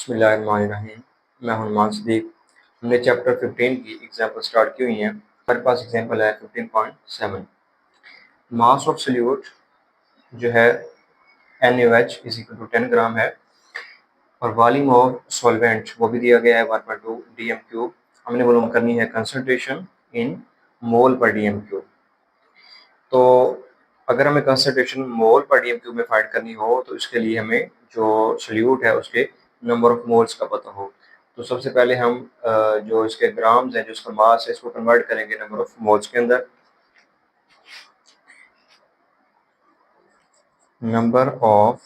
बिस्मिल्लाहिर्रहमानिर्रहीम। मैं हूं नुमान सिद्दीक। हमने चैप्टर 15 की एग्जाम्पल स्टार्ट की हुई हैं। हमारे पास एग्जाम्पल है 15.7। मास ऑफ सल्यूट जो है NaOH इज इक्वल टू 10 ग्राम है और वॉल्यूम ऑफ सॉल्वेंट वो भी दिया गया है 1.2 dm3। हमने मालूम करनी है कंसंट्रेशन इन मोल पर dm3। तो अगर हमें कंसंट्रेशन मोल पर dm3 में फाइंड करनी हो तो इसके लिए हमें जो सल्यूट है उसके नंबर ऑफ मोल्स का पता हो। तो सबसे पहले हम जो इसके ग्राम्स हैं, जो इसका मास है, इसको कन्वर्ट करेंगे नंबर ऑफ मोल्स के अंदर। Number of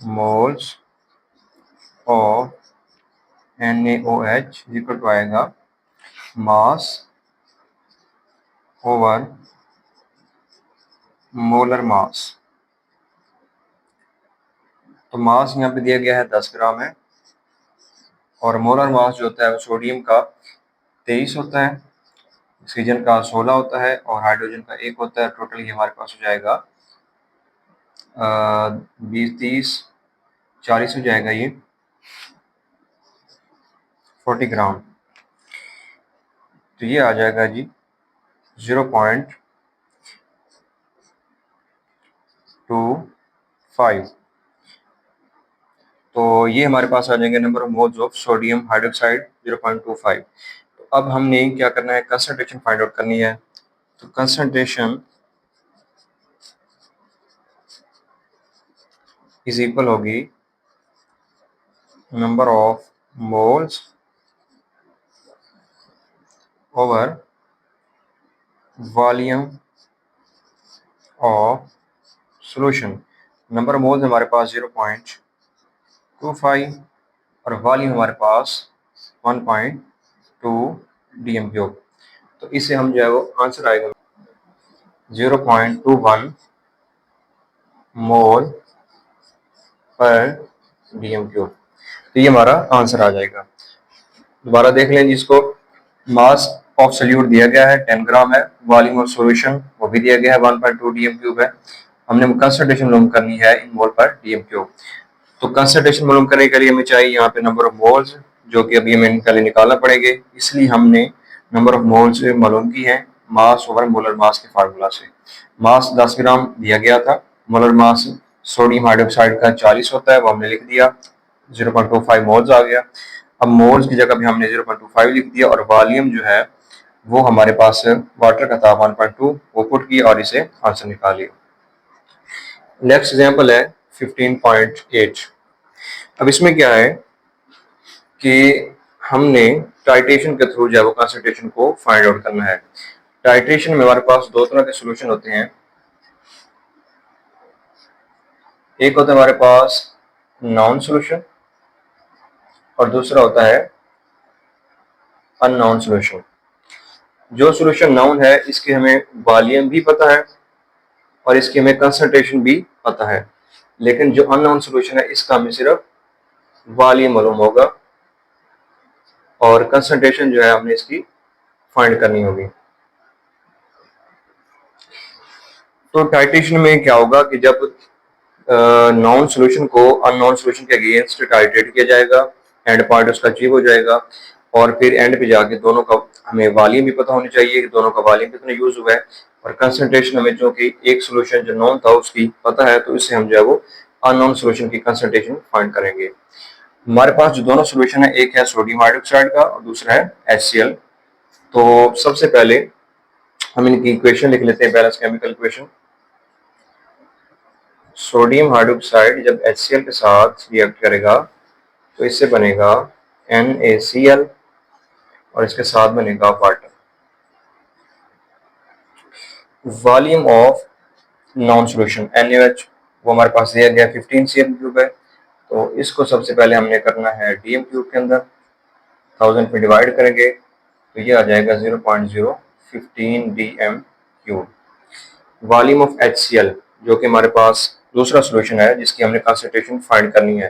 moles of NaOH equal to आएगा मास ओवर मोलर मास। तो मास यहाँ पे दिया गया है 10 ग्राम है और मोलर मास जो होता है वो सोडियम का 23 होता है, ऑक्सीजन का 16 होता है और हाइड्रोजन का 1 होता है। टोटल ये हमारे पास हो जाएगा 20, 30, 40 हो जाएगा, ये 40 ग्राम। तो ये आ जाएगा जी 0.25। तो ये हमारे पास आ जाएंगे number of moles of sodium hydroxide 0.25। तो अब हमने क्या करना है, कंसंट्रेशन फाइंड आउट करनी है। तो कंसंट्रेशन इज इक्वल होगी number of moles over volume of solution. Number of moles हमारे पास 0.25 और वॉल्यूम हमारे पास 1.2 dm3। तो इससे हम जो है वो आंसर आएगा 0.21 मोल पर dm3। तो ये हमारा आंसर आ जाएगा। दोबारा देख लें जिसको, मास ऑफ सल्यूट दिया गया है 10 ग्राम है, वॉल्यूम ऑफ सॉल्यूशन वो भी दिया गया है 1.2 dm3 है। हमने कंसंट्रेशन मालूम करनी है इन मोल पर dm3। तो कंसंट्रेशन मालूम करने के लिए हमें चाहिए यहाँ पे नंबर ऑफ मोल्स, जो कि अभी हमें पहले निकालना पड़ेंगे। इसलिए हमने नंबर ऑफ मोल्स मालूम की है मास ओवर मोलर मास के फार्मूला से। मास 10 ग्राम दिया गया था, मोलर मास सोडियम हाइड्रोक्साइड का 40 होता है, वो हमने लिख दिया, 0.25 मोल्स आ गया। अब मोल्स की जगह भी हमने 0.25 लिख दिया और वॉल्यूम जो है वो हमारे पास वाटर का था 1.2, वो पुट किया और इसे आंसर निकाल लिया। नेक्स्ट एग्जांपल है 15.8। अब इसमें क्या है कि हमने टाइट्रेशन के थ्रू जो है वो कंसंट्रेशन को फाइंड आउट करना है। टाइट्रेशन में हमारे पास दो तरह के सॉल्यूशन होते हैं। एक होता है हमारे पास नॉन सॉल्यूशन और दूसरा होता है अननोन सॉल्यूशन। जो सॉल्यूशन नॉन है इसके हमें वॉल्यूम भी पता है और इसकी हमें कंसंट्रेशन भी पता है, लेकिन जो अननोन सॉल्यूशन है इसका हमें सिर्फ वॉल्यूम मालूम होगा और कंसंट्रेशन जो है हमने इसकी फाइंड करनी होगी। तो टाइट्रेशन में क्या होगा कि जब नॉन सॉल्यूशन को अननोन सॉल्यूशन के अगेंस्ट टाइट्रेट किया जाएगा, एंड पार्ट उसका अचीव हो जाएगा और फिर एंड पे जाके दोनों का हमें वॉल्यूम भी पता होनी चाहिए कि दोनों का वॉल्यूम कितना यूज हुआ है और कंसंट्रेशन हमें जो कि एक सॉल्यूशन जो नॉन था उसकी पता है, तो इससे हम जो है वो अननोन सॉल्यूशन की कंसंट्रेशन फाइंड करेंगे। हमारे पास जो दोनों सॉल्यूशन है, एक है सोडियम हाइड्रोक्साइड का और दूसरा है HCl। तो सबसे पहले हम इनकी इक्वेशन लिख लेते हैं, balance chemical equation. Sodium hydroxide जब HCl के साथ रिएक्ट करेगा तो इससे बनेगा NaCl और इसके साथ बनेगा water. Volume of non solution NaOH वो हमारे पास दिया गया 15 cm3 है। तो इसको सबसे पहले हमने करना है dm3 के अंदर 1000 पे डिवाइड करेंगे तो ये आ जाएगा 0.015 dm3। वॉल्यूम ऑफ HCl जो कि हमारे पास दूसरा सॉल्यूशन है जिसकी हमने कंसंट्रेशन फाइंड करनी है,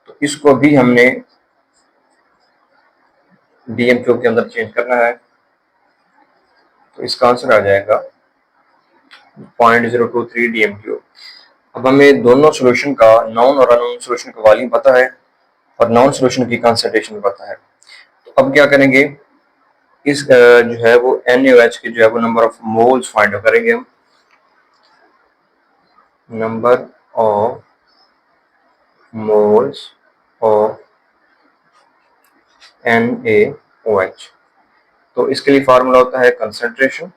तो इसको भी हमने dm3 के अंदर चेंज करना है। तो इसका आंसर आ जाएगा 0.023 dm3। अब हमें दोनों सॉल्यूशन का नॉन और अननोन सॉल्यूशन का वॉल्यूम पता है, और नॉन सॉल्यूशन की कंसंट्रेशन पता है। तो अब क्या करेंगे, इस जो है वो NaOH के जो है वो number of moles find out करेंगे हम। Number of moles of NaOH। तो इसके लिए फार्मूला होता है कंसंट्रेशन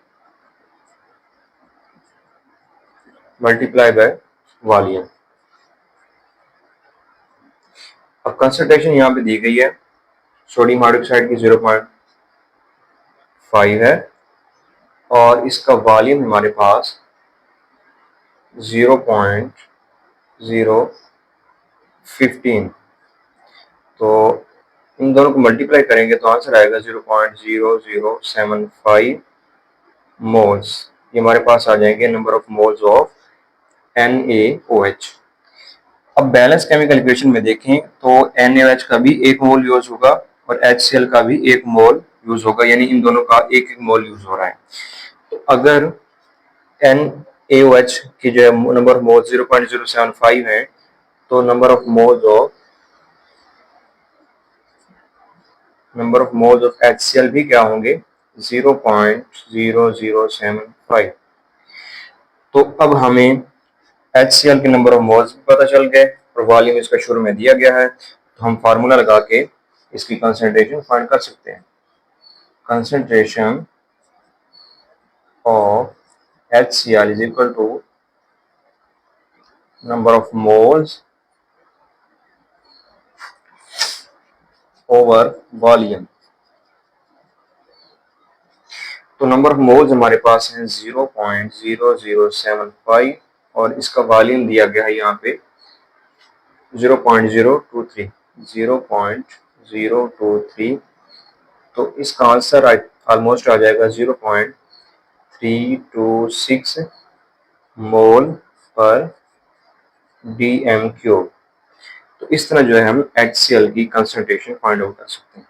मल्टीप्लाई बाय वॉल्यूम। अब कंसंट्रेशन यहाँ पे दी गई है, सोडियम हाइड्रोक्साइड की 0.5 है और इसका वॉल्यूम हमारे पास 0.015। तो इन दोनों को मल्टीप्लाई करेंगे तो आंसर आएगा 0.0075 मोल्स। ये हमारे पास आ जाएंगे number of moles of NaOH। अब बैलेंस केमिकल इक्वेशन में देखें तो NaOH का भी 1 मोल यूज होगा और HCl का भी 1 मोल यूज होगा, यानी इन दोनों का 1-1 मोल यूज हो रहा है। तो अगर NaOH की जो है नंबर ऑफ मोल 0.075 है तो number of moles of HCl भी क्या होंगे, 0.0075। तो अब हमें HCl के नंबर ऑफ मोल्स भी पता चल गए और वॉल्यूम इसका शुरू में दिया गया है, तो हम फार्मूला लगा के इसकी कंसंट्रेशन फाइंड कर सकते हैं। Concentration of HCl is equal to number of moles over volume. तो नंबर ऑफ मोल्स हमारे पास है 0.0075 और इसका वॉल्यूम दिया गया है यहाँ पे 0.023 0.023। तो इसका आंसर ऑलमोस्ट आ जाएगा 0.326 मोल पर DM क्यूब। तो इस तरह जो है हम HCl की कंसंट्रेशन फाइंड आउट कर सकते हैं।